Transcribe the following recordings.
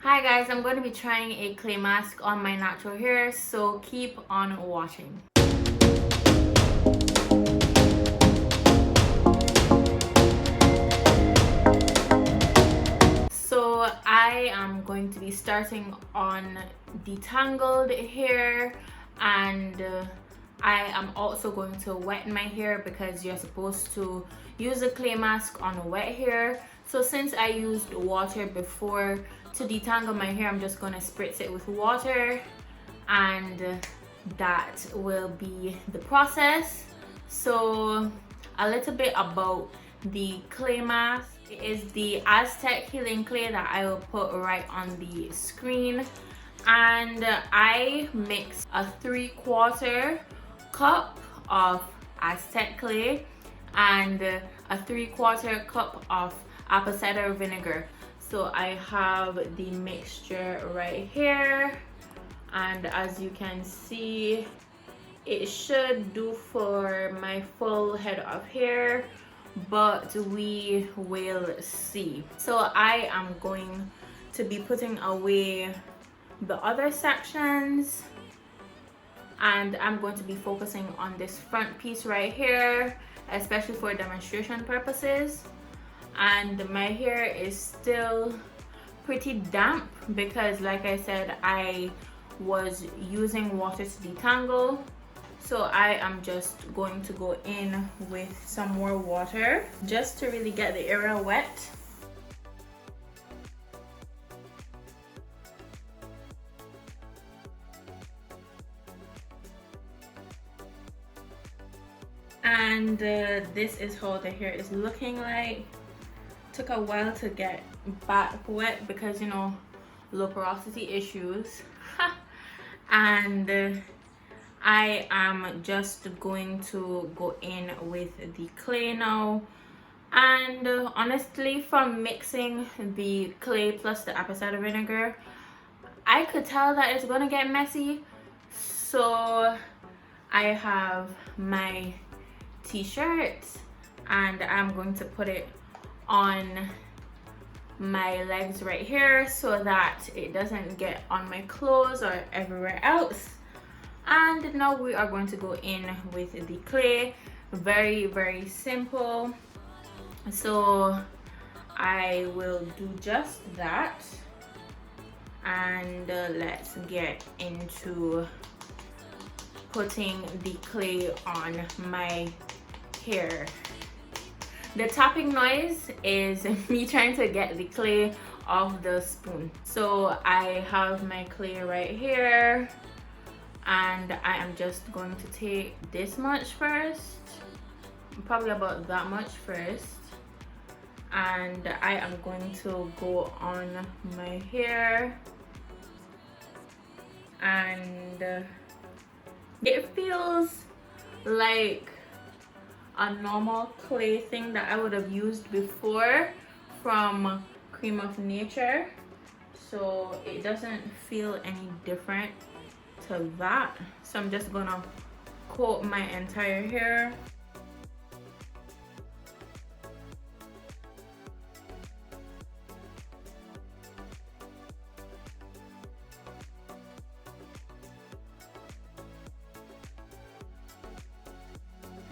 Hi guys, I'm going to be trying a clay mask on my natural hair, so keep on watching. So I am going to be starting on detangled hair, and I am also going to wet my hair because you're supposed to use a clay mask on wet hair. So since I used water before to detangle my hair, I'm just going to spritz it with water, and that will be the process. So a little bit about the clay mask. It is the AZTEC healing clay that I will put right on the screen, and I mix a 3/4 cup of AZTEC clay and a 3/4 cup of apple cider vinegar. So I have the mixture right here, and as you can see, it should do for my full head of hair, but we will see. So I am going to be putting away the other sections, and I'm going to be focusing on this front piece right here, especially for demonstration purposes. And my hair is still pretty damp because, like I said, I was using water to detangle. So I am just going to go in with some more water just to really get the area wet. And this is how the hair is looking like. Took a while to get back wet because, you know, low porosity issues. And I am just going to go in with the clay now. And honestly, from mixing the clay plus the apple cider vinegar, I could tell that it's gonna get messy. So I have my t-shirt and I'm going to put it on my legs right here so that it doesn't get on my clothes or everywhere else. And now we are going to go in with the clay. Very simple. So I will do just that, and let's get into putting the clay on my hair. The tapping noise is me trying to get the clay off the spoon. So I have my clay right here, and I am just going to take this much first, probably about that much first, and I am going to go on my hair, and it feels like a normal clay thing that I would have used before from Cream of Nature, so it doesn't feel any different to that. So I'm just gonna coat my entire hair.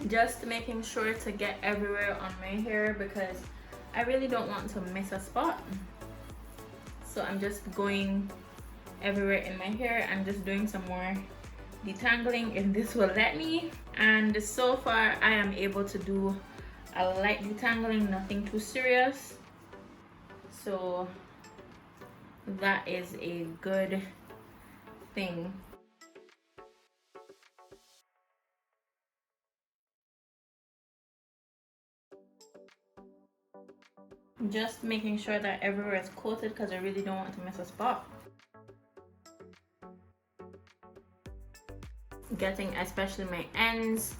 Just making sure to get everywhere on my hair because I really don't want to miss a spot. So I'm just going everywhere in my hair. I'm just doing some more detangling if this will let me, and so far I am able to do a light detangling, nothing too serious, so that is a good thing. Just making sure that everywhere is coated because I really don't want to miss a spot. Getting especially my ends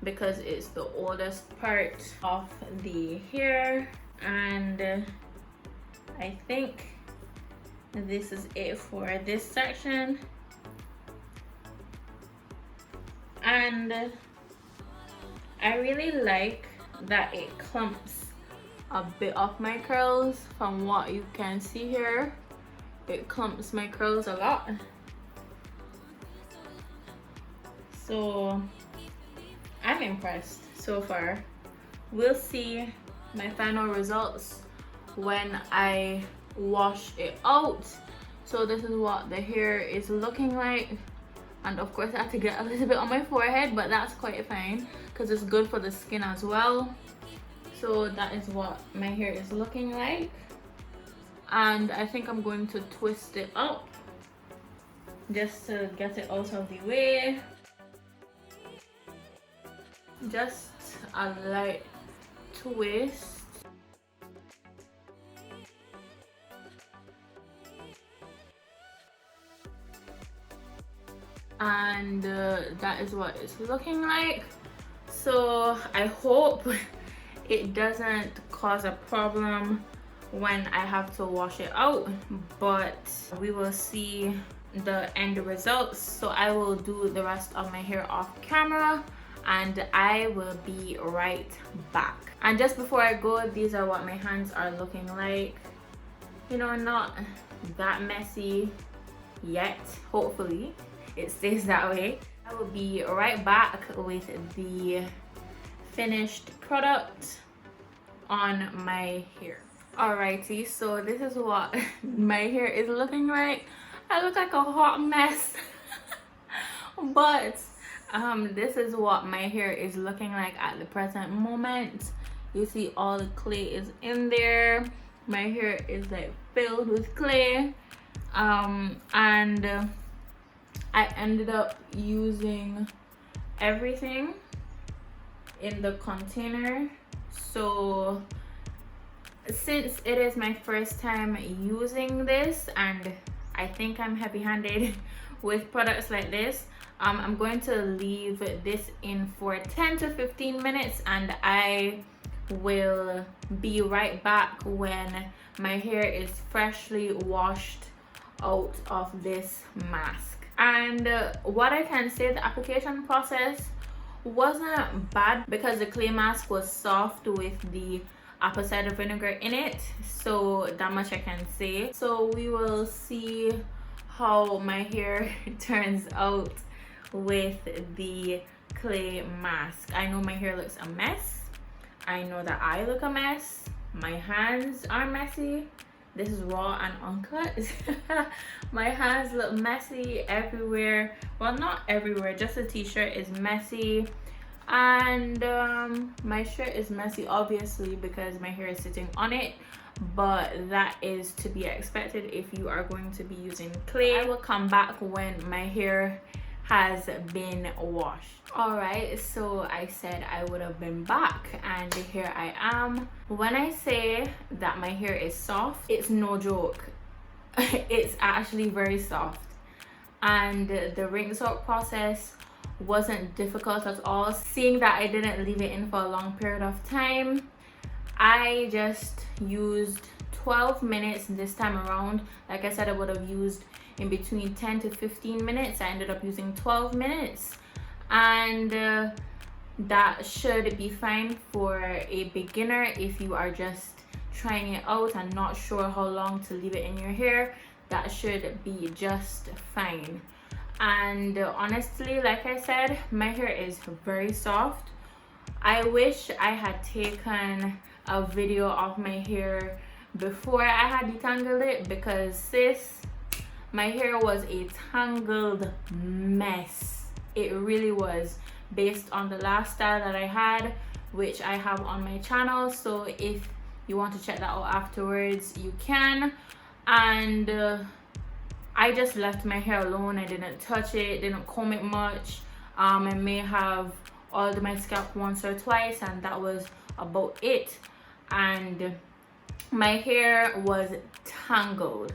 because it's the oldest part of the hair, and I think this is it for this section. And I really like that it clumps a bit of my curls from what you can see here. it clumps my curls a lot. So I'm impressed so far. We'll see my final results when I wash it out. So this is what the hair is looking like, and of course I have to get a little bit on my forehead, but that's quite fine because it's good for the skin as well. So that is what my hair is looking like, and I think I'm going to twist it up just to get it out of the way. Just a light twist. And that is what it's looking like. So I hope it doesn't cause a problem when I have to wash it out, but we will see the end results. So I will do the rest of my hair off camera and I will be right back. And just before I go, these are what my hands are looking like. You know, not that messy yet. Hopefully it stays that way. I will be right back with the finished product on my hair. Alrighty, so this is what my hair is looking like. I look like a hot mess but this is what my hair is looking like at the present moment. You see all the clay is in there. My hair is like filled with clay, and I ended up using everything in the container. So since it is my first time using this, and I think I'm heavy-handed with products like this, I'm going to leave this in for 10 to 15 minutes and I will be right back when my hair is freshly washed out of this mask. And what I can say, the application process wasn't bad because the clay mask was soft with the apple cider vinegar in it, so that much I can say. So we will see how my hair turns out with the clay mask. I know my hair looks a mess. I know that I look a mess. My hands are messy. This is raw and uncut. My hands look messy everywhere. Well, not everywhere, just the t-shirt is messy, and my shirt is messy obviously because my hair is sitting on it, but that is to be expected if you are going to be using clay. I will come back when my hair has been washed. All right, so I said I would have been back and here I am. When I say that my hair is soft, it's no joke. It's actually very soft, and the rinse out process wasn't difficult at all. Seeing that I didn't leave it in for a long period of time, I just used 12 minutes this time around. Like I said, I would have used in between 10 to 15 minutes. I ended up using 12 minutes, and that should be fine for a beginner. If you are just trying it out and not sure how long to leave it in your hair, that should be just fine. And honestly, like I said, my hair is very soft. I wish I had taken a video of my hair before I had detangled it, because sis, my hair was a tangled mess. It really was, based on the last style that I had, which I have on my channel. So if you want to check that out afterwards, you can. And I just left my hair alone. I didn't touch it, didn't comb it much. I may have oiled my scalp once or twice, and that was about it. And my hair was tangled.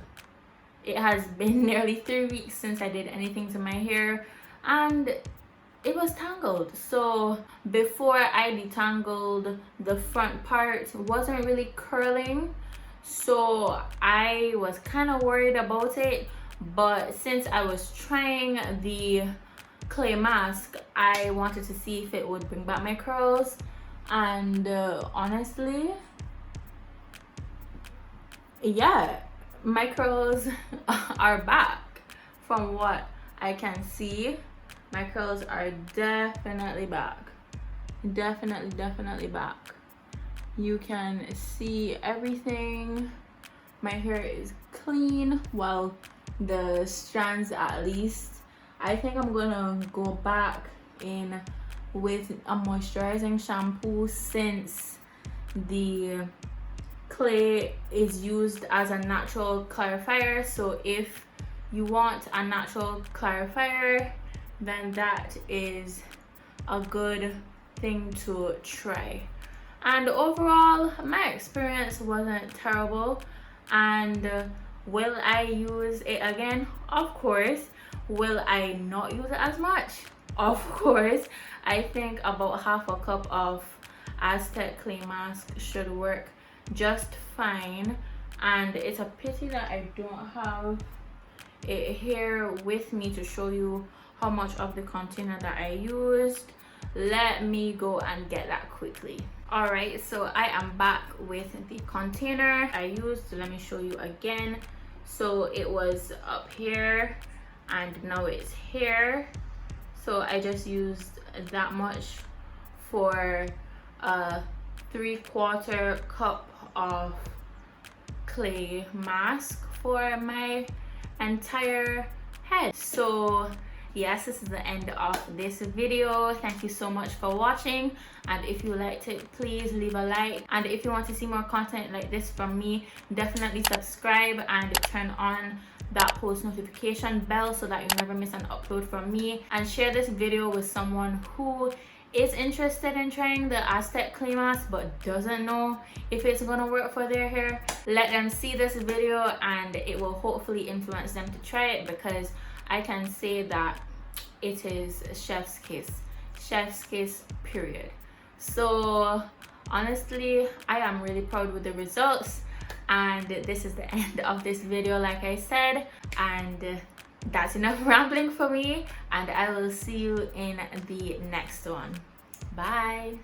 It has been nearly 3 weeks since I did anything to my hair, and it was tangled. So before I detangled, the front part wasn't really curling, so I was kind of worried about it. But since I was trying the clay mask, I wanted to see if it would bring back my curls, and honestly, yeah, my curls are back. From what I can see, my curls are definitely back. Definitely back. You can see everything. My hair is clean, well, the strands at least. I think I'm gonna go back in with a moisturizing shampoo since the clay is used as a natural clarifier. So if you want a natural clarifier, then that is a good thing to try. And overall, my experience wasn't terrible. And will I use it again? Of course. Will I not use it as much? Of course. I think about half a cup of AZTEC clay mask should work just fine. And it's a pity that I don't have it here with me to show you how much of the container that I used. Let me go and get that quickly. All right, so I am back with the container I used. Let me show you again. So it was up here and now it's here. So I just used that much for a 3/4 cup of clay mask for my entire head. So yes, this is the end of this video. Thank you so much for watching, and if you liked it, please leave a like. And if you want to see more content like this from me, definitely subscribe and turn on that post notification bell so that you never miss an upload from me. And share this video with someone who is interested in trying the AZTEC clay mask but doesn't know if it's gonna work for their hair. Let them see this video and it will hopefully influence them to try it, because I can say that it is chef's kiss, period. So honestly, I am really proud with the results, and this is the end of this video, like I said. And that's enough rambling for me, and I will see you in the next one. Bye.